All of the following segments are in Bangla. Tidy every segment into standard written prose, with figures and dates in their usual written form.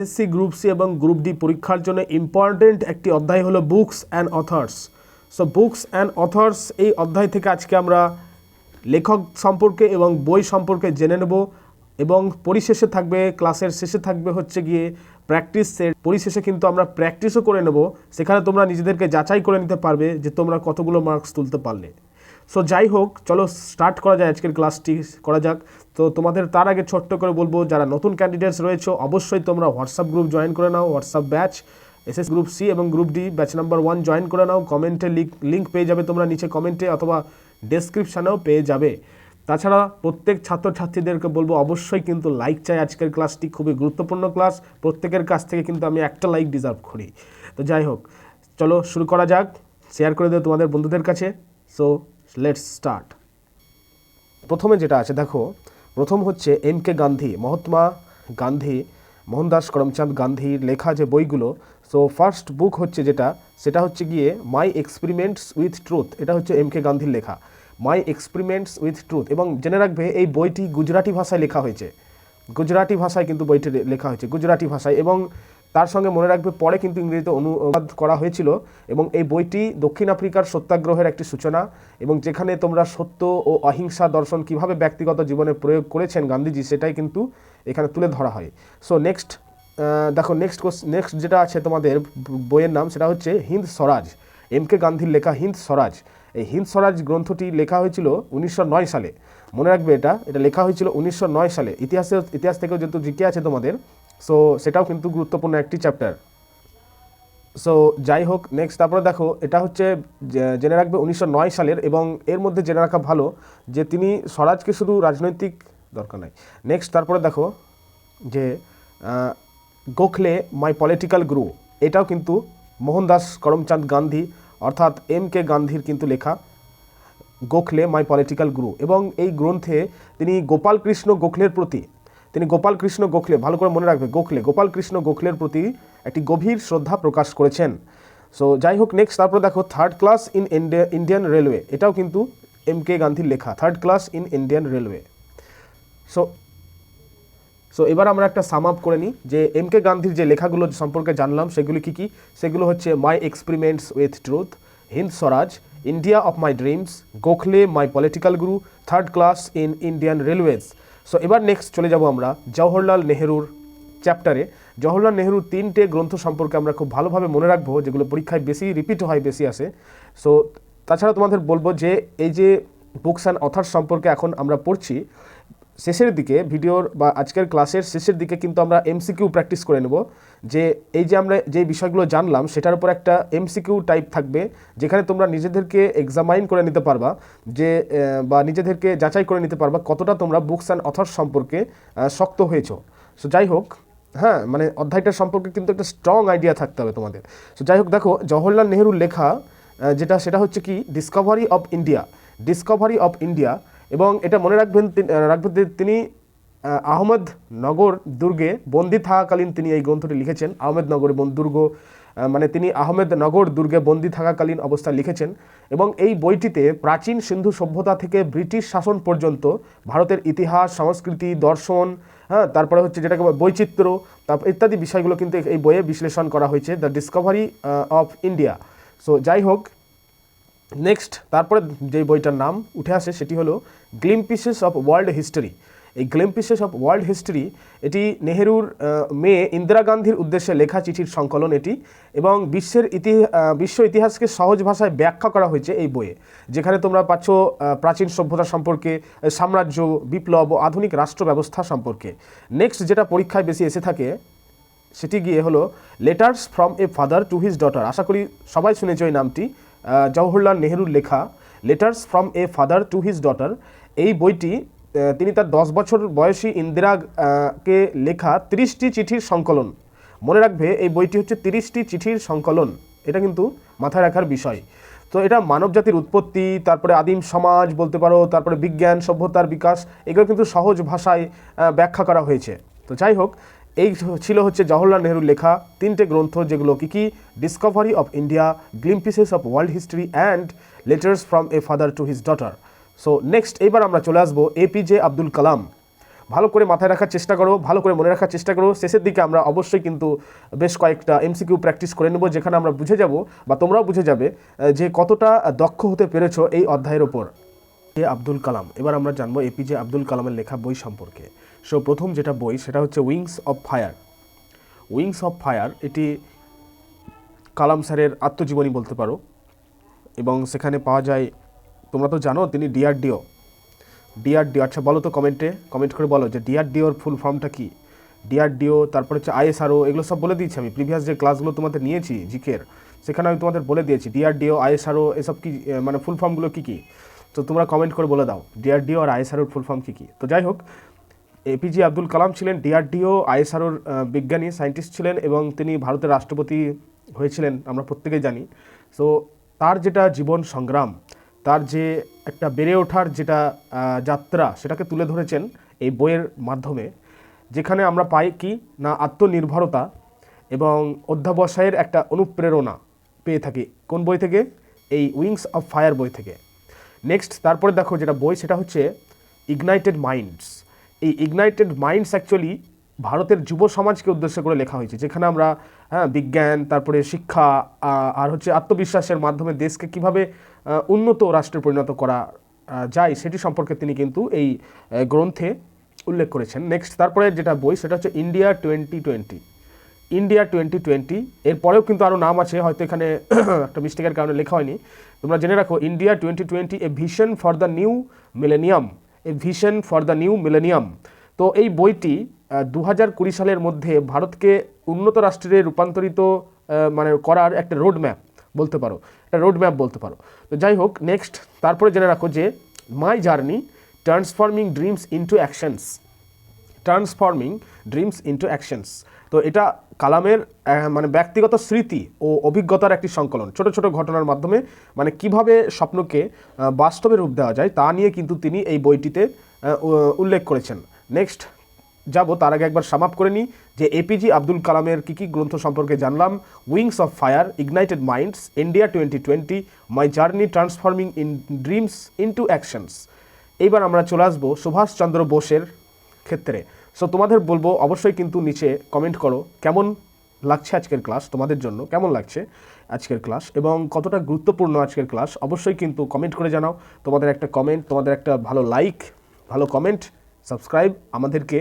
এসএসসি গ্রুপ সি এবং গ্রুপ ডি পরীক্ষার জন্য ইম্পর্টেন্ট একটি অধ্যায় হলো books and authors. So books and authors এই অধ্যায় থেকে আজকে আমরা লেখক সম্পর্কে এবং বই সম্পর্কে জেনে নেব এবং পরিশেষে থাকবে, ক্লাসের শেষে থাকবে হচ্ছে গিয়ে প্র্যাকটিস সেট। পরিশেষে কিন্তু আমরা প্র্যাকটিসও করে নেব, সেখানে তোমরা নিজেদেরকে যাচাই করে নিতে পারবে যে তোমরা কতগুলো মার্কস তুলতে পারলে। সো যাই হোক, চলো স্টার্ট করা যায়, আজকের ক্লাসটি করা যাক। তো তোমাদের তার আগে ছোট্ট করে বলবো, যারা নতুন ক্যান্ডিডেটস রয়েছে অবশ্যই তোমরা হোয়াটসঅ্যাপ গ্রুপ জয়েন করে নাও, WhatsApp batch SS group C এবং group D batch number 1 join করে নাও। কমেন্টে লিঙ্ক পেয়ে যাবে তোমরা নিচে কমেন্টে, অথবা ডেসক্রিপশানেও পেয়ে যাবে। তাছাড়া প্রত্যেক ছাত্রছাত্রীদেরকে বলবো অবশ্যই কিন্তু লাইক চাই। আজকের ক্লাসটি খুবই গুরুত্বপূর্ণ ক্লাস, প্রত্যেকের কাছ থেকে কিন্তু আমি একটা লাইক ডিজার্ভ করি। তো যাই হোক, চলো শুরু করা যাক। শেয়ার করে দেবো তোমাদের বন্ধুদের কাছে। So let's start. প্রথমে যেটা আছে দেখো, প্রথম হচ্ছে এম.কে. গান্ধী, মহাত্মা গান্ধী, মোহনদাস করমচাঁদ গান্ধীর লেখা যে বইগুলো। সো ফার্স্ট বুক হচ্ছে যেটা, সেটা হচ্ছে গিয়ে মাই এক্সপেরিমেন্টস উইথ ট্রুথ। এটা হচ্ছে এম.কে. গান্ধীর লেখা, মাই এক্সপেরিমেন্টস উইথ ট্রুথ। এবং জেনে রাখবে এই বইটি গুজরাটি ভাষায় লেখা হয়েছে, গুজরাটি ভাষায় কিন্তু বইটি লেখা হয়েছে, গুজরাটি ভাষায়। এবং তার সঙ্গে মনে রাখবে পরে কিন্তু ইংরেজিতে অনুবাদ করা হয়েছিল। এবং এই বইটি দক্ষিণ আফ্রিকার সত্যাগ্রহের একটি সূচনা, এবং যেখানে তোমরা সত্য ও অহিংসা দর্শন কিভাবে ব্যক্তিগত জীবনে প্রয়োগ করেছেন গান্ধীজি, সেটাই কিন্তু এখানে তুলে ধরা হয়। সো নেক্সট দেখো, নেক্সট যেটা আছে তোমাদের বইয়ের নাম, সেটা হচ্ছে হিন্দ স্বরাজ, এম.কে. গান্ধীর লেখা হিন্দ স্বরাজ। এই হিন্দ স্বরাজ গ্রন্থটি লেখা হয়েছিল 1909 সালে। মনে রাখবে এটা লেখা হয়েছিল 1909 সালে। ইতিহাস থেকেও যেহেতু জিকে আছে তোমাদের, সো সেটাও কিন্তু গুরুত্বপূর্ণ একটি চ্যাপ্টার। সো যাই হোক, নেক্সট তারপরে দেখো, এটা হচ্ছে জেনে রাখবে 1909 সালের। এবং এর মধ্যে জেনে রাখা ভালো যে তিনি স্বরাজকে শুধু রাজনৈতিক দরকার নাই। নেক্সট তারপরে দেখো যে গোখলে মাই পলিটিক্যাল গুরু, এটাও কিন্তু মোহনদাস করমচাঁদ গান্ধী অর্থাৎ এম.কে. গান্ধীর কিন্তু লেখা, গোখলে মাই পলিটিক্যাল গুরু। এবং এই গ্রন্থে তিনি গোপালকৃষ্ণ গোখলের প্রতি, ভালো করে মনে রাখবে, গোপালকৃষ্ণ গোখলের প্রতি একটি গভীর শ্রদ্ধা প্রকাশ করেছেন। সো যাই হোক, নেক্সট তারপরে দেখো third class in Indian railway, এটাও কিন্তু এম.কে. গান্ধীর লেখা, third class in Indian railway. So এবার আমরা একটা সাম আপ করে নিই যে এম.কে. গান্ধীর যে লেখাগুলো সম্পর্কে জানলাম সেগুলি কী কী। সেগুলো হচ্ছে my experiments with truth, Hind Swaraj, India of my dreams, Gokhale my political guru, third class in Indian railways. So এবার নেক্সট চলে যাব আমরা জওহরলাল নেহেরুর চ্যাপ্টারে। জওহরলাল নেহেরুর 3টে গ্রন্থ সম্পর্কে আমরা খুব ভালোভাবে মনে রাখবো, যেগুলো পরীক্ষায় বেশি রিপিট হয়, বেশি আসে। সো তাছাড়া তোমাদের বলবো যে এই যে বুকস অ্যান্ড অথার্স সম্পর্কে এখন আমরা পড়ছি, শেষের দিকে ভিডিওর বা আজকের ক্লাসের শেষের দিকে কিন্তু আমরা এমসিকিউ প্র্যাকটিস করে নেব। যে এই যে আমরা যে বিষয়গুলো জানলাম সেটার উপর একটা এমসিকিউ টাইপ থাকবে, যেখানে তোমরা নিজেদেরকে এক্সামাইন করে নিতে পারবা যে বা নিজেদেরকে যাচাই করে নিতে পারবা কতটা তোমরা বুকস অ্যান্ড অথার্স সম্পর্কে শক্ত হয়েছো। সো যাই হোক, হ্যাঁ, মানে অধ্যায়টার সম্পর্কে কিন্তু একটা স্ট্রং আইডিয়া থাকতে হবে তোমাদের। সো যাই হোক, দেখো জওহরলাল নেহেরুর লেখা সেটা হচ্ছে কি ডিসকভারি অফ ইন্ডিয়া। এবং এটা মনে রাখবেন তিনি আহমেদনগর দুর্গে বন্দি থাকাকালীন তিনি এই গ্রন্থটি লিখেছেন। আহমেদনগর দুর্গ মানে তিনি আহমেদনগর দুর্গে বন্দি থাকাকালীন অবস্থায় লিখেছেন। এবং এই বইটিতে প্রাচীন সিন্ধু সভ্যতা থেকে ব্রিটিশ শাসন পর্যন্ত ভারতের ইতিহাস, সংস্কৃতি, দর্শন, হ্যাঁ, তারপরে হচ্ছে যেটাকে বৈচিত্র্য, তারপর ইত্যাদি বিষয়গুলো কিন্তু এই বইয়ে বিশ্লেষণ করা হয়েছে, the discovery of India. So যাই হোক, নেক্সট তারপরে যে বইটার নাম উঠে আসে সেটি হলো গ্লিম্পিসেস অফ ওয়ার্ল্ড হিস্টরি। এই গ্লিম্পিসেস অফ ওয়ার্ল্ড হিস্টরি এটি নেহেরুর মেয়ে ইন্দিরা গান্ধীর উদ্দেশ্যে লেখা চিঠির সংকলন এটি। এবং বিশ্ব ইতিহাসকে সহজ ভাষায় ব্যাখ্যা করা হয়েছে এই বইয়ে, যেখানে তোমরা পাচ্ছ প্রাচীন সভ্যতা সম্পর্কে, সাম্রাজ্য, বিপ্লব ও আধুনিক রাষ্ট্র ব্যবস্থা সম্পর্কে। নেক্সট যেটা পরীক্ষায় বেশি এসে থাকে সেটি গিয়ে হলো letters from a father to his daughter. আশা করি সবাই শুনেছ এই নামটি, জওহরলাল নেহেরুর লেখা letters from a father to his daughter. এই বইটি তিনি তার 10 বছর বয়সী ইন্দিরাকে লেখা 30টি চিঠির সংকলন। মনে রাখবে এই বইটি হচ্ছে 30টি চিঠির সংকলন, এটা কিন্তু মাথায় রাখার বিষয়। তো এটা মানব জাতির উৎপত্তি, তারপরে আদিম সমাজ বলতে পারো, তারপরে বিজ্ঞান সভ্যতার বিকাশ, এগুলো কিন্তু সহজ ভাষায় ব্যাখ্যা করা হয়েছে। তো যাই হোক, এই ছিল হচ্ছে জওহরলাল নেহেরুর লেখা 3টে গ্রন্থ, যেগুলো কি discovery of India, glimpses of world history and letters from a father to his daughter. So next এবার আমরা চলে আসবো এপিজে আব্দুল কালাম। ভালো করে মাথায় রাখার চেষ্টা করো, ভালো করে মনে রাখার চেষ্টা করো। শেষের দিকে আমরা অবশ্যই কিন্তু বেশ কয়েকটা এমসিকিউ প্র্যাকটিস করে নেব, যেখানে আমরা বুঝে যাব বা তোমরাও বুঝে যাবে যে কতটা দক্ষ হতে পেরেছো এই অধ্যায়ের ওপর। আব্দুল কালাম, এবার আমরা জানবো এপিজে আব্দুল কালামের লেখা বই সম্পর্কে। সো প্রথম যেটা বই সেটা হচ্ছে wings of fire. Wings of fire এটি কালাম স্যারের আত্মজীবনী বলতে পারো, এবং সেখানে পাওয়া যায়, তোমরা তো জানো তিনি ডিআরডিও। আচ্ছা বলো তো কমেন্ট করে বলো যে ডিআরডিওর ফুল ফর্মটা কি। ডিআরডিও, তারপর হচ্ছে আইএসআরও, এগুলো সব বলে দিয়েছি আমি প্রিভিয়াস যে ক্লাসগুলো তোমাদের নিয়েছি জিকের, সেখানে আমি তোমাদের বলে দিয়েছি ডিআরডিও, আইএসআরও এসব কি, মানে ফুল ফর্মগুলো কী কী। তো তোমরা কমেন্ট করে বলে দাও ডিআরডিও আর আইএসআরওর ফুল ফর্ম কী কী। তো যাই হোক, এপিজে আব্দুল কালাম ছিলেন ডিআরডিও আইএসআরওর বিজ্ঞানী, সায়েন্টিস্ট ছিলেন, এবং তিনি ভারতের রাষ্ট্রপতি হয়েছিলেন, আমরা প্রত্যেকেই জানি। সো তার যেটা জীবন সংগ্রাম, তার যে একটা বেড়ে ওঠার যেটা যাত্রা, সেটাকে তুলে ধরেছেন এই বইয়ের মাধ্যমে, যেখানে আমরা পাই কি না আত্মনির্ভরতা এবং অধ্যাবসায়ের একটা অনুপ্রেরণা পেয়ে থাকি। কোন বই থেকে? এই উইংস অফ ফায়ার বই থেকে। নেক্সট তারপরে দেখো যেটা বই সেটা হচ্ছে ইগনাইটেড মাইন্ডস। এই ইগনাইটেড মাইন্ডস অ্যাকচুয়ালি ভারতের যুব সমাজকে উদ্দেশ্য করে লেখা হয়েছে, যেখানে আমরা বিজ্ঞান, তারপরে শিক্ষা আর হচ্ছে আত্মবিশ্বাসের মাধ্যমে দেশকে কিভাবে উন্নত রাষ্ট্রে পরিণত করা যায় সেটি সম্পর্কে তিনি কিন্তু এই গ্রন্থে উল্লেখ করেছেন। নেক্সট তারপরে যেটা বই সেটা হচ্ছে ইন্ডিয়া 2020। এরপরেও কিন্তু আরও নাম আছে, হয়তো এখানে একটা মিস্টেকের কারণে লেখা হয়নি। তোমরা জেনে রাখো India 2020 A vision for the new millennium. তো এই বইটি 2020 সালের মধ্যে ভারতকে উন্নত রাষ্ট্রে রূপান্তরিত মানে করার একটা রোড ম্যাপ বলতে পারো। তো যাই হোক, নেক্সট তারপরে জেনে রাখো যে my journey transforming dreams into actions. তো এটা কালামের মানে ব্যক্তিগত স্মৃতি ও অভিজ্ঞতার একটি সংকলন, ছোট ছোট ঘটনার মাধ্যমে মানে কিভাবে স্বপ্নকে বাস্তবে রূপ দেওয়া যায় তা নিয়ে কিন্তু তিনি এই বইটিতে উল্লেখ করেছেন। নেক্সট যাবো, তার আগে একবার সাম আপ করে নিই যে এপিজে আব্দুল কালামের কী কী গ্রন্থ সম্পর্কে জানলাম। Wings of fire, ignited minds, India 2020, my journey transforming dreams into actions. এইবার আমরা চলে আসবো সুভাষচন্দ্র বোসের ক্ষেত্রে। সো তোমাদের বলবো অবশ্যই কিন্তু নিচে কমেন্ট করো কেমন লাগছে আজকের ক্লাস, তোমাদের জন্য কেমন লাগছে আজকের ক্লাস এবং কতটা গুরুত্বপূর্ণ আজকের ক্লাস, অবশ্যই কিন্তু কমেন্ট করে জানাও। তোমাদের একটা কমেন্ট, তোমাদের একটা ভালো লাইক, ভালো কমেন্ট, সাবস্ক্রাইব আমাদেরকে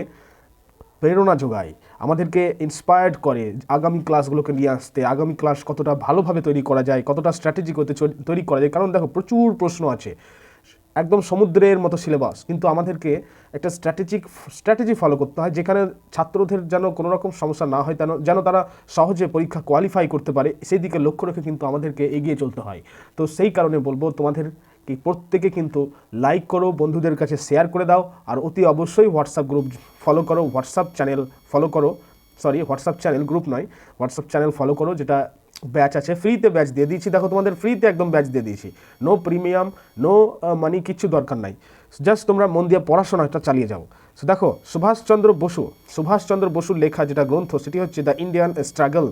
প্রেরণা যোগায়, আমাদেরকে ইন্সপায়ার্ড করে আগামী ক্লাসগুলোকে নিয়ে আসতে, আগামী ক্লাস কতটা ভালোভাবে তৈরি করা যায়, কতটা স্ট্র্যাটেজিক হতে তৈরি করা যায়। কারণ দেখো প্রচুর প্রশ্ন আছে, একদম সমুদ্রের মতো সিলেবাস, কিন্তু আমাদেরকে একটা স্ট্র্যাটেজি ফলো করতে হয়, যেখানে ছাত্রদের যেন কোনো রকম সমস্যা না হয়, যেন তারা সহজে পরীক্ষা কোয়ালিফাই করতে পারে, সেই দিকে লক্ষ্য রেখে কিন্তু আমাদেরকে এগিয়ে চলতে হয়। তো সেই কারণে বলবো তোমাদের কি প্রত্যেকে কিন্তু লাইক করো, বন্ধুদের কাছে শেয়ার করে দাও, আর অতি অবশ্যই হোয়াটসঅ্যাপ চ্যানেল ফলো করো, যেটা ব্যাচ আছে, ফ্রিতে ব্যাচ দিয়ে দিয়েছি। দেখো তোমাদের ফ্রিতে একদম ব্যাচ দিয়ে দিয়েছি, নো প্রিমিয়াম, নো মানি, কিচ্ছু দরকার নাই, জাস্ট তোমরা মন দিয়ে পড়াশোনাটা চালিয়ে যাও। সো দেখো সুভাষচন্দ্র বসুর লেখা যেটা গ্রন্থ সেটি হচ্ছে দ্য ইন্ডিয়ান স্ট্রাগল।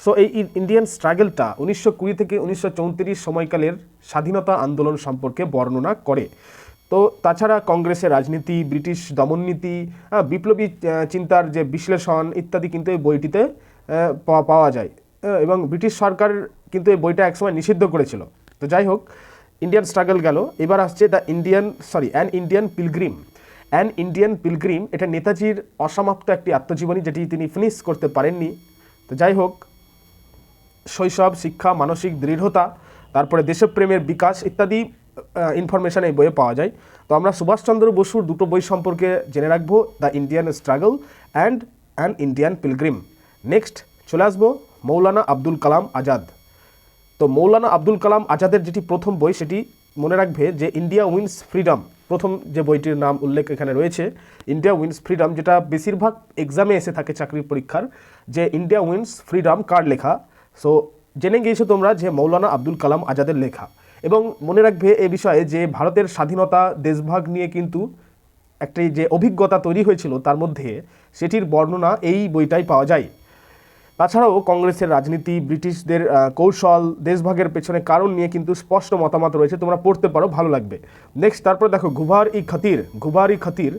সো এই ইন্ডিয়ান স্ট্রাগলটা 1920 থেকে 1934 সময়কালের স্বাধীনতা আন্দোলন সম্পর্কে বর্ণনা করে। তো তাছাড়া কংগ্রেসের রাজনীতি, ব্রিটিশ দমননীতি, বিপ্লবী চিন্তার যে বিশ্লেষণ ইত্যাদি কিন্তু এই বইটিতে পাওয়া যায়, এবং ব্রিটিশ সরকার কিন্তু এই বইটা একসময় নিষিদ্ধ করেছিল। তো যাই হোক, ইন্ডিয়ান স্ট্রাগল গেল, এবার আসছে অ্যান ইন্ডিয়ান পিলগ্রিম। এটা নেতাজির অসমাপ্ত একটি আত্মজীবনী, যেটি তিনি ফিনিশ করতে পারেননি। তো যাই হোক, শৈশব, শিক্ষা, মানসিক দৃঢ়তা, তারপরে দেশপ্রেমের বিকাশ ইত্যাদি ইনফরমেশান এই বইয়ে পাওয়া যায়। তো আমরা সুভাষচন্দ্র বসুর দুটো বই সম্পর্কে জেনে রাখবো, the Indian struggle and an Indian pilgrim. Next চলে আসবো মৌলানা আব্দুল কালাম আজাদ। তো মৌলানা আব্দুল কালাম আজাদের যেটি প্রথম বই সেটি মনে রাখবে যে ইন্ডিয়া উইন্স ফ্রিডম। প্রথম যে বইটির নাম উল্লেখ এখানে রয়েছে ইন্ডিয়া উইন্স ফ্রিডম, যেটা বেশিরভাগ এক্সামে এসে থাকে চাকরির পরীক্ষার, যে ইন্ডিয়া উইন্স ফ্রিডম কার লেখা। সো জেনে গিয়েছো তোমরা যে মৌলানা আব্দুল কালাম আজাদের লেখা, এবং মনে রাখবে এ বিষয়ে যে ভারতের স্বাধীনতা দেশভাগ নিয়ে কিন্তু একটি যে অভিজ্ঞতা তৈরি হয়েছিল তার মধ্যে সেটির বর্ণনা এই বইটাই পাওয়া যায়। তাছাড়াও কংগ্রেসের রাজনীতি, ব্রিটিশদের কৌশল, দেশভাগের পেছনে কারণ নিয়ে কিন্তু স্পষ্ট মতামত রয়েছে, তোমরা পড়তে পারো, ভালো লাগবে। নেক্সট তারপর দেখো ঘুভার ই খাতির।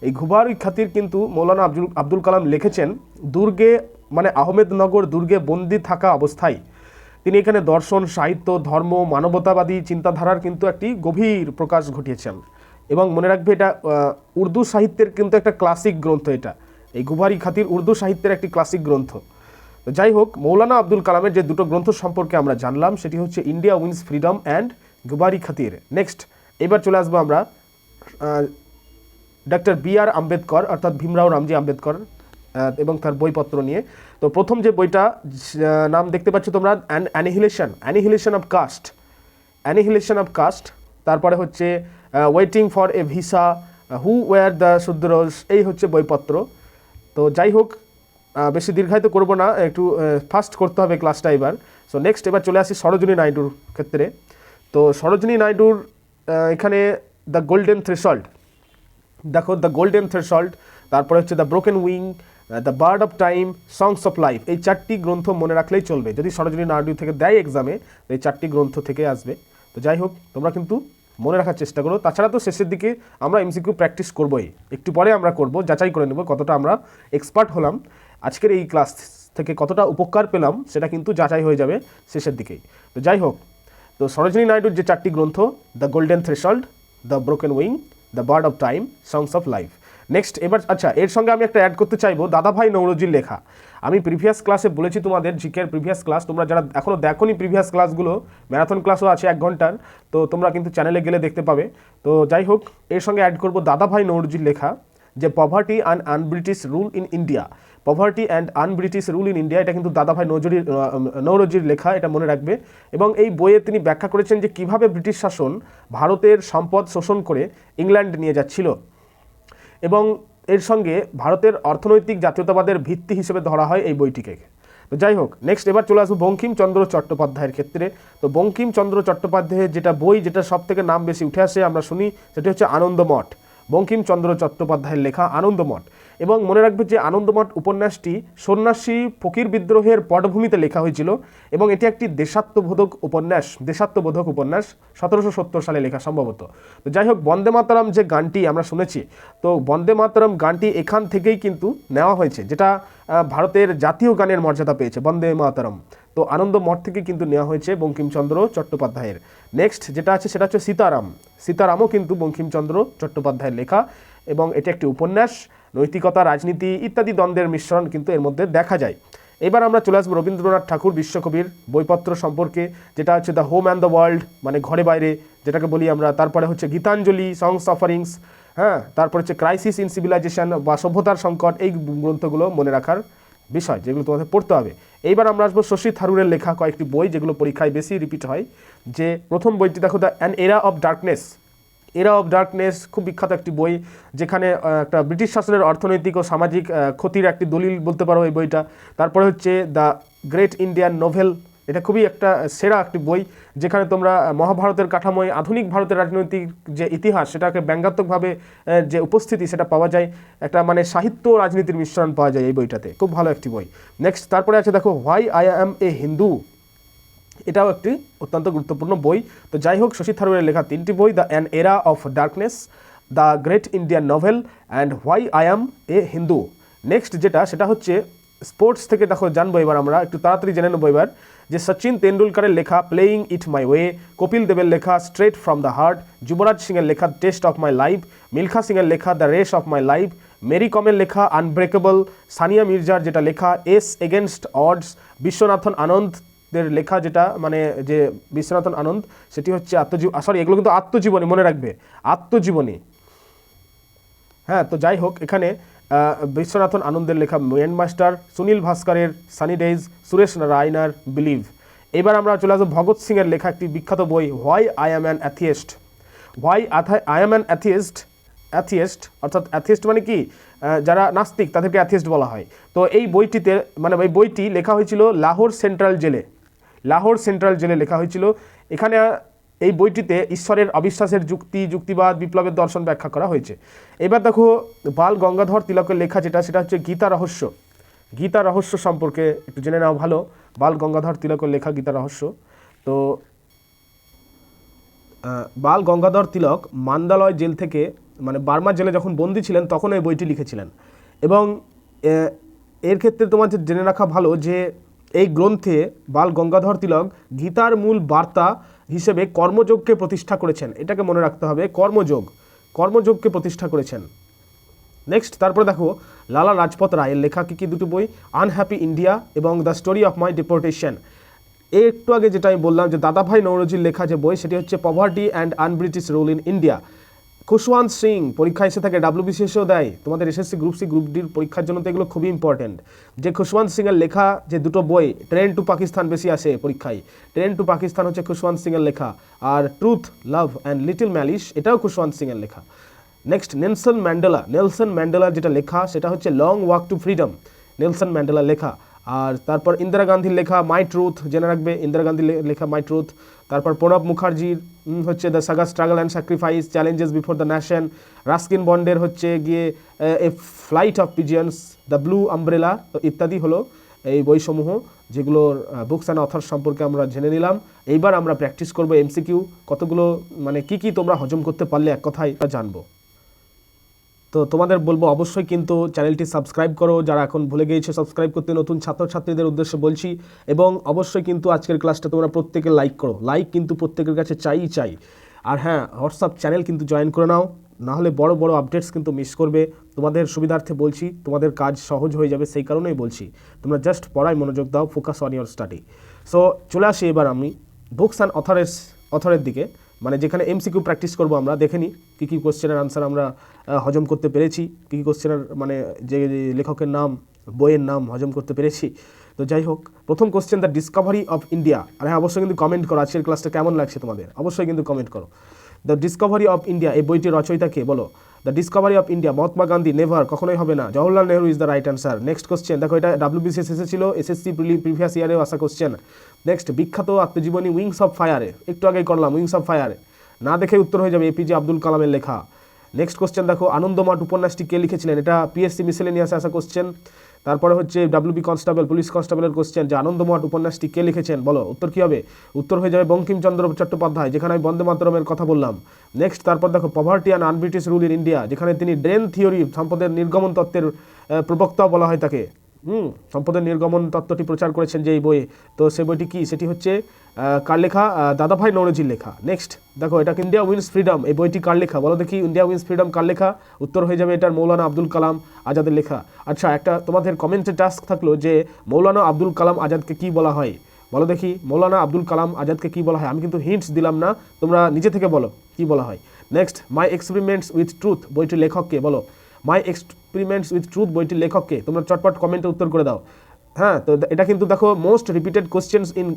এই ঘুবারি খাতির কিন্তু মৌলানা আব্দুল কালাম লিখেছেন দুর্গে মানে আহমেদনগর দুর্গে বন্দি থাকা অবস্থায় তিনি এখানে দর্শন, সাহিত্য, ধর্ম, মানবতাবাদী চিন্তাধারার কিন্তু একটি গভীর প্রকাশ ঘটিয়েছেন। এবং মনে রাখবে এটা উর্দু সাহিত্যের কিন্তু একটা ক্লাসিক গ্রন্থ। এটা এই ঘুবারি খাতির উর্দু সাহিত্যের একটি ক্লাসিক গ্রন্থ। তো যাই হোক, মৌলানা আব্দুল কালামের যে দুটো গ্রন্থ সম্পর্কে আমরা জানলাম সেটি হচ্ছে ইন্ডিয়া উইন্স ফ্রিডম অ্যান্ড ঘুবারি খাতির। নেক্সট এবার চলে আসবো আমরা ডক্টর বি.আর. আম্বেদকর অর্থাৎ ভীমরাও রামজি আম্বেদকর এবং তার বইপত্র নিয়ে। তো প্রথম যে বইটা নাম দেখতে পাচ্ছ তোমরা, অ্যানিহিলেশন অফ কাস্ট, তারপরে হচ্ছে waiting for a visa, who were the Shudras, এই হচ্ছে বইপত্র। তো যাই হোক, বেশি দীর্ঘায়িত করবো না, একটু ফাস্ট করতে হবে ক্লাসটা এবার। সো নেক্সট এবার চলে আসি সরোজিনী নাইডুর ক্ষেত্রে। তো সরোজিনী নাইডুর এখানে দ্য গোল্ডেন থ্রেশল্ড, দেখো দ্য গোল্ডেন থ্রেশল্ড, তারপরে হচ্ছে the broken wing, the bird of time, songs of life, এই 4টি গ্রন্থ মনে রাখলেই চলবে। যদি সরোজিনী নাইডু থেকে দেয় এক্সামে, এই 4টি গ্রন্থ থেকে আসবে। তো যাই হোক, তোমরা কিন্তু মনে রাখার চেষ্টা করো। তাছাড়া তো শেষের দিকে আমরা এমসিকিউ প্র্যাকটিস করবোই, একটু পরে আমরা করব, যাচাই করে নেব কতটা আমরা এক্সপার্ট হলাম, আজকের এই ক্লাস থেকে কতটা উপকার পেলাম সেটা কিন্তু যাচাই হয়ে যাবে শেষের দিকেই। তো যাই হোক, তো সরোজিনী নাইডুর যে 4টি গ্রন্থ, the golden threshold, the broken wing, the bird of time, songs of life. Next এবার আচ্ছা, এর সঙ্গে আমি একটা অ্যাড করতে চাইবো দাদাভাই নওরোজির লেখা। আমি প্রিভিয়াস ক্লাসে বলেছি তোমাদের, জিকের প্রিভিয়াস ক্লাস, তোমরা যারা এখনও দেখোনি প্রিভিয়াস ক্লাসগুলো, ম্যারাথন ক্লাসও আছে 1 ঘন্টার, তো তোমরা কিন্তু চ্যানেলে গেলে দেখতে পাবে। তো যাই হোক, এর সঙ্গে অ্যাড করবো দাদাভাই নওরোজির লেখা যে poverty and unBritish rule in India, এটা কিন্তু দাদাভাই নওরোজির লেখা, এটা মনে রাখবে। এবং এই বইয়ে তিনি ব্যাখ্যা করেছেন যে কিভাবে ব্রিটিশ শাসন ভারতের সম্পদ শোষণ করে ইংল্যান্ড নিয়ে যাচ্ছিল, এবং এর সঙ্গে ভারতের অর্থনৈতিক জাতীয়তাবাদের ভিত্তি হিসেবে ধরা হয় এই বইটিকে। তো যাই হোক, নেক্সট এবার চলে আসবো বঙ্কিমচন্দ্র চট্টোপাধ্যায়ের ক্ষেত্রে। তো বঙ্কিমচন্দ্র চট্টোপাধ্যায়ের যেটা বই, যেটা সব থেকে নাম বেশি উঠে আসে আমরা শুনি, সেটি হচ্ছে আনন্দমঠ। বঙ্কিমচন্দ্র চট্টোপাধ্যায়ের লেখা আনন্দমঠ। এবং মনে রাখবে যে আনন্দমঠ উপন্যাসটি সন্ন্যাসী ফকির বিদ্রোহের পটভূমিতে লেখা হয়েছিল, এবং এটি একটি দেশাত্মবোধক উপন্যাস 1770 সালে লেখা সম্ভবত। তো যাই হোক, বন্দে মাতরম যে গানটি আমরা শুনেছি, তো বন্দে মাতরম গানটি এখান থেকেই কিন্তু নেওয়া হয়েছে, যেটা ভারতের জাতীয় গানের মর্যাদা পেয়েছে, বন্দে মাতরম। তো আনন্দমঠ থেকে কিন্তু নেওয়া হয়েছে বঙ্কিমচন্দ্র চট্টোপাধ্যায়ের। নেক্সট যেটা আছে সেটা হচ্ছে সীতারামও কিন্তু বঙ্কিমচন্দ্র চট্টোপাধ্যায়ের লেখা, এবং এটি একটি উপন্যাস, নৈতিকতা, রাজনীতি ইত্যাদি দ্বন্দ্বের মিশ্রণ কিন্তু এর মধ্যে দেখা যায়। এবার আমরা চলে আসবো রবীন্দ্রনাথ ঠাকুর বিশ্বকবির বইপত্র সম্পর্কে, যেটা হচ্ছে the home and the world, মানে ঘরে বাইরে যেটাকে বলি আমরা। তারপরে হচ্ছে গীতাঞ্জলি, সংস অফারিংস, হ্যাঁ, তারপর হচ্ছে ক্রাইসিস ইন সিভিলাইজেশন বা সভ্যতার সংকট, এই গ্রন্থগুলো মনে রাখার বিষয়, যেগুলো তোমাদের পড়তে হবে। এইবার আমরা আসবো শশী থারুরের লেখা কয়েকটি বই, যেগুলো পরীক্ষায় বেশি রিপিট হয়। যে প্রথম বইটি দেখো, দ্য অ্যান এরা অফ ডার্কনেস, খুব বিখ্যাত একটি বই, যেখানে একটা ব্রিটিশ শাসনের অর্থনৈতিক ও সামাজিক ক্ষতির একটি দলিল বলতে পারো এই বইটা। তারপরে হচ্ছে দ্য গ্রেট ইন্ডিয়ান নোভেল, এটা খুবই একটা সেরা একটি বই, যেখানে তোমরা মহাভারতের কাঠামোয় আধুনিক ভারতের রাজনৈতিক যে ইতিহাস, সেটাকে ব্যঙ্গাত্মকভাবে যে উপস্থিতি সেটা পাওয়া যায়, একটা মানে সাহিত্য রাজনীতির মিশ্রণ পাওয়া যায় এই বইটাতে, খুব ভালো একটি বই। নেক্সট তারপরে আছে দেখো হোয়াই আই অ্যাম এ হিন্দু, এটাও একটি অত্যন্ত গুরুত্বপূর্ণ বই। তো যাই হোক, শশী থারুরের লেখা 3টি বই, দ্য অ্যান এরা of darkness, the great Indian novel and why I am A Hindu. Next সেটা হচ্ছে স্পোর্টস থেকে দেখো জানবো এবার আমরা, একটু তাড়াতাড়ি জেনে নেবো এবার, যে সচিন তেন্ডুলকরের লেখা playing it my way, Kapil দেবের লেখা straight from the heart, Yuvraj সিংয়ের লেখা test of my life, Milkha সিংয়ের লেখা the race of my life, Mary কমের লেখা আনব্রেকেবল, সানিয়া মির্জার যেটা লেখা এস এগেনস্ট অডস, বিশ্বনাথন আনন্দের লেখা যেটা মানে যে বিশ্বনাথন আনন্দ, সেটি হচ্ছে এগুলো কিন্তু আত্মজীবনী, মনে রাখবে আত্মজীবনী। হ্যাঁ, তো যাই হোক, এখানে বিশ্বনাথন আনন্দের লেখা মেন মাস্টার, সুনীল ভাস্করের সানি ডেজ, সুরেশ রায়নার বিলিভ। এবার আমরা চলে আসবো ভগৎ সিংয়ের লেখা একটি বিখ্যাত বই, হোয়াই আই অ্যাম অ্যান অ্যাথিয়েস্ট, অর্থাৎ অ্যাথিয়েস্ট মানে কি, যারা নাস্তিক তাদেরকে অ্যাথিয়েস্ট বলা হয়। তো এই বইটিতে মানে এই বইটি লেখা হয়েছিল লাহোর সেন্ট্রাল জেলে লেখা হয়েছিল। এখানে এই বইটিতে ঈশ্বরের অবিশ্বাসের যুক্তিবাদ, বিপ্লবের দর্শন ব্যাখ্যা করা হয়েছে। এবার দেখো বাল গঙ্গাধর তিলকের লেখা সেটা হচ্ছে গীতা রহস্য সম্পর্কে একটু জেনে নেওয়া ভালো। বাল গঙ্গাধর তিলকের লেখা গীতা রহস্য। তো বাল গঙ্গাধর তিলক মান্দালয় জেল থেকে মানে বার্মা জেলে যখন বন্দী ছিলেন তখন এই বইটি লিখেছিলেন। এবং এর ক্ষেত্রে তোমাদের জেনে রাখা ভালো যে এই গ্রন্থে বাল গঙ্গাধর তিলক গীতার মূল বার্তা হিসেবে কর্মযোগকে প্রতিষ্ঠা করেছেন। এটাকে মনে রাখতে হবে, কর্মযোগকে প্রতিষ্ঠা করেছেন। নেক্সট তারপরে দেখো লালা লাজপত রায়ের লেখা কি দুটো বই, আনহ্যাপি ইন্ডিয়া এবং the story of my deportation. একটু আগে যেটা আমি বললাম যে দাদাভাই নওরোজির লেখা যে বই সেটি হচ্ছে poverty and unBritish rule in India. Khushwant Singh পরীক্ষা এসে থাকে, WBCSও দেয়, তোমাদের SSC গ্রুপ সি গ্রুপ ডির পরীক্ষার জন্য তো এগুলো খুবই ইম্পর্টেন্ট। যে খুশওয়ান্ত সিংয়ের লেখা যে দুটো বই, ট্রেন টু পাকিস্তান বেশি আসে পরীক্ষায়, ট্রেন টু পাকিস্তান হচ্ছে খুশওয়ান্ত সিংয়ের লেখা, আর ট্রুথ লাভ অ্যান্ড লিটল ম্যালিশ এটাও খুশওয়ান্ত সিংয়ের লেখা। নেক্সট নেলসন ম্যান্ডেলার যেটা লেখা সেটা হচ্ছে long walk two freedom, Nelson ম্যান্ডেলার লেখা। আর তারপর ইন্দিরা গান্ধীর লেখা মাই ট্রুথ, জেনে রাখবে ইন্দিরা গান্ধীর লেখা মাই ট্রুথ। তারপর প্রণব মুখার্জির হচ্ছে the saga struggle and sacrifice, challenges before the nation. Ruskin বন্ডের হচ্ছে গিয়ে a flight of pigeons, the blue umbrella ইত্যাদি হলো এই বইসমূহ যেগুলোর বুকস অ্যান্ড অথার সম্পর্কে আমরা জেনে নিলাম। এইবার আমরা প্র্যাকটিস করবো MCQ, কতগুলো মানে কি তোমরা হজম করতে পারলে এক কথায় জানবো। তো তোমাদের বলবো অবশ্যই কিন্তু চ্যানেলটি সাবস্ক্রাইব করো, যারা এখন ভুলে গিয়েছে সাবস্ক্রাইব করতে, নতুন ছাত্রছাত্রীদের উদ্দেশ্যে বলছি। এবং অবশ্যই কিন্তু আজকের ক্লাসটা তোমরা প্রত্যেকে লাইক করো, লাইক কিন্তু প্রত্যেকের কাছে চাই। আর হ্যাঁ, হোয়াটসঅ্যাপ চ্যানেল কিন্তু জয়েন করে নাও, নাহলে বড় বড় আপডেটস কিন্তু মিস করবে। তোমাদের সুবিধার্থে বলছি, তোমাদের কাজ সহজ হয়ে যাবে সেই কারণেই বলছি। তোমরা জাস্ট পড়ায় মনোযোগ দাও, focus on your study. So চলে আসি এবার আমি বুকস অ্যান্ড অথরের দিকে, মানে যেখানে MCQ প্র্যাকটিস করবো। আমরা দেখে নিই কী কোশ্চেনের আনসার আমরা হজম করতে পেরেছি, কী কোশ্চেনের মানে যে লেখকের নাম, বইয়ের নাম হজম করতে পেরেছি। তো যাই হোক, প্রথম question the discovery of India. আর হ্যাঁ, অবশ্যই কিন্তু কমেন্ট করো আজকের ক্লাসটা কেমন লাগছে তোমাদের, অবশ্যই কিন্তু কমেন্ট করো। দ্য ডিসকভারি অফ ইন্ডিয়া এই বইটির রচয়িতা কে বলো? The discovery of India Mahatma Gandhi, never, কখনোই হবে না। Jawaharlal Nehru is the right answer. Next question দেখো, এটা WBCS এসেছিল, SSC প্রিভিয়াস ইয়ারেও আসা কোশ্চেন। নেক্সট বিখ্যাত আত্মজীবনী উইংস অফ ফায়ারে, একটু আগেই করলাম উইংস অফ ফায়ার, না দেখে উত্তর হয়ে যাবে APJ আব্দুল কালামের লেখা। নেক্সট কোশ্চেন দেখো, আনন্দমাঠ উপন্যাসটি কে লিখেছিলেন? এটা PSC মিসেলেনিয়াসে আসা কোশ্চেন। তারপরে হচ্ছে WB কনস্টেবল, পুলিশ কনস্টেবলের কোশ্চেন যে আনন্দমাঠ উপন্যাসটি কে লিখেছেন বলো, উত্তর কী হবে? উত্তর হয়ে যাবে বঙ্কিমচন্দ্র চট্টোপাধ্যায়, যেখানে আমি বন্দে মাতরমের কথা বললাম। নেক্সট তারপর দেখো poverty and unBritish rule in India, যেখানে তিনি ড্রেন থিওরি, সম্পদের নির্গমন তত্ত্বের প্রবক্তাও বলা হয় তাকে। সম্পদের নির্গমন তত্ত্বটি প্রচার করেছেন যে এই বইয়ে। তো সেই বইটি কি? সেটি হচ্ছে কার লেখা? দাদাভাই নওরোজির লেখা। নেক্সট দেখো, এটা ইন্ডিয়া উইন্স ফ্রিডম, এই বইটি কার লেখা বলো দেখি? ইন্ডিয়া উইন্স ফ্রিডম কার লেখা? উত্তর হয়ে যাবে এটার মৌলানা আব্দুল কালাম আজাদের লেখা। আচ্ছা, একটা তোমাদের কমেন্টে টাস্ক থাকলো যে মৌলানা আব্দুল কালাম আজাদকে কি বলা হয় বলো দেখি? মৌলানা আব্দুল কালাম আজাদকে কি বলা হয়? আমি কিন্তু হিন্টস দিলাম না, তোমরা নিজে থেকে বলো কি বলা হয়। Next my experiments with truth বইটির লেখককে বলো? মাই এক্সপেরিমেন্টস উইথ ট্রুথ বইটির লেখককে? তোমরা চটপট কমেন্টে উত্তর করে দাও। হ্যাঁ, তো এটা কিন্তু দেখো most repeated questions in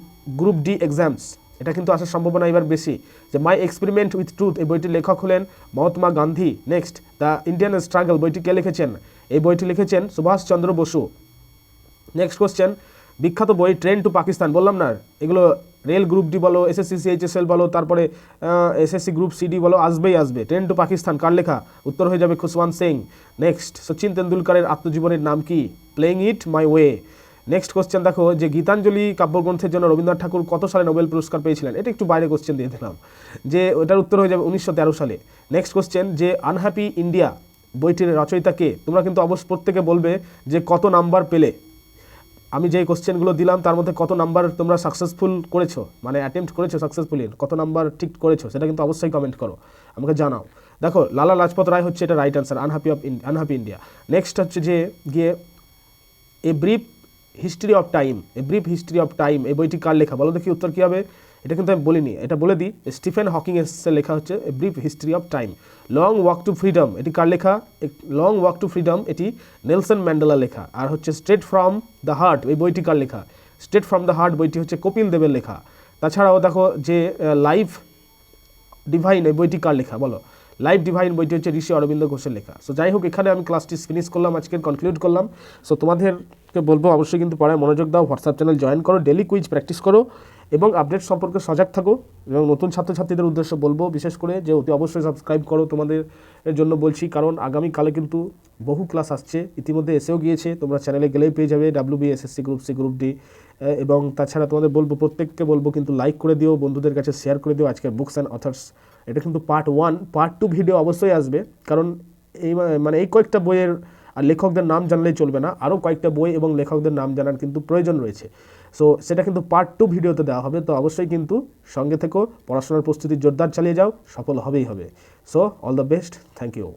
group D exams, এটা কিন্তু আসার সম্ভাবনা এবার বেশি। যে মাই এক্সপেরিমেন্ট উইথ ট্রুথ এই বইটির লেখক হলেন Mahatma Gandhi. Next the Indian struggle বইটি কে লিখেছেন? এই বইটি লিখেছেন সুভাষচন্দ্র বসু। নেক্সট কোশ্চেন, বিখ্যাত বই ট্রেন টু পাকিস্তান, বললাম না এগুলো রেল গ্রুপ ডি বলো, SSC CHSL বলো, তারপরে SSC গ্রুপ CD বলো, আসবে। ট্রেন টু পাকিস্তান কার লেখা? উত্তর হয়ে যাবে খুশওয়ান্ত সিং। নেক্সট সচিন তেন্ডুলকরের আত্মজীবনের নাম কি? Playing it my way. Next question দেখো, যে গীতাঞ্জলি কাব্যগ্রন্থের জন্য রবীন্দ্রনাথ ঠাকুর কত সালে নোবেল পুরস্কার পেয়েছিলেন? এটা একটু বাইরে কোশ্চেন দিয়ে দিলাম, যে ওটার উত্তর হয়ে যাবে 1913 সালে। নেক্সট কোশ্চেন, যে আনহ্যাপি ইন্ডিয়া বইটির রচয়িতা কে? তোমরা কিন্তু অবশ্য প্রত্যেকে বলবে যে কত নাম্বার পেলে। আমি যে কোশ্চেনগুলো দিলাম তার মধ্যে কত নাম্বার তোমরা সাকসেসফুল করেছো, মানে অ্যাটেম্প্ট করেছো সাকসেসফুলি, কত নাম্বার ঠিক করেছো সেটা কিন্তু অবশ্যই কমেন্ট করো, আমাকে জানাও। দেখো লালা লাজপত রায় হচ্ছে এটা right answer, unhappy India. Next হচ্ছে যে গিয়ে a brief history of time এই বইটি কার লেখা বলো দেখি? উত্তর কী হবে? এটা কিন্তু আমি বলিনি, এটা বলে দিই, স্টিফেন হকিং এর লেখা হচ্ছে a brief history of time. Long walk two freedom এটি কার লেখা? লং ওয়াক টু ফ্রিডম এটি নেলসন ম্যান্ডেলা লেখা। আর হচ্ছে স্ট্রেট ফ্রম দ্য হার্ট এই বইটি কার লেখা? স্ট্রেট ফ্রম দ্য হার্ট বইটি হচ্ছে কপিল দেবের লেখা। তাছাড়াও দেখো যে লাইফ ডিভাইন এই বইটি কার লেখা বলো? লাইফ ডিভাইন বইটি হচ্ছে ঋষি অরবিন্দ ঘোষের লেখা। সো যাই হোক, এখানে আমি ক্লাসটি ফিনিশ করলাম, আজকের কনক্লুড করলাম। সো তোমাদেরকে বলবো অবশ্যই কিন্তু পড়ায় মনোযোগ দাও, হোয়াটসঅ্যাপ চ্যানেল জয়েন করো, ডেলি কুইজ প্র্যাকটিস করো এবং আপডেট সম্পর্কে সজাগ থাকো। এবং নতুন ছাত্রছাত্রীদের উদ্দেশ্যে বলবো বিশেষ করে যে অতি অবশ্যই সাবস্ক্রাইব করো, তোমাদের জন্য বলছি, কারণ আগামীকালে কিন্তু বহু ক্লাস আসছে, ইতিমধ্যে এসেও গিয়েছে, তোমরা চ্যানেলে গেলেই পেয়ে যাবে WB SSC group C group D. এবং তাছাড়া তোমাদের বলবো, প্রত্যেককে বলবো কিন্তু লাইক করে দিও, বন্ধুদের কাছে শেয়ার করে দিও আজকের বুকস অ্যান্ড অথার্স এটা কিন্তু পার্ট 1। পার্ট 2 ভিডিও অবশ্যই আসবে, কারণ এই কয়েকটা বইয়ের আর লেখকদের নাম জানলেই চলবে না, আরও কয়েকটা বই এবং লেখকদের নাম জানার কিন্তু প্রয়োজন রয়েছে। সো সেটা কিন্তু পার্ট 2 ভিডিওতে দেওয়া হবে। তো অবশ্যই কিন্তু সঙ্গে থেকো, পড়াশোনার প্রস্তুতি জোরদার চালিয়ে যাও, সফল হবেই হবে। So all the best, thank you.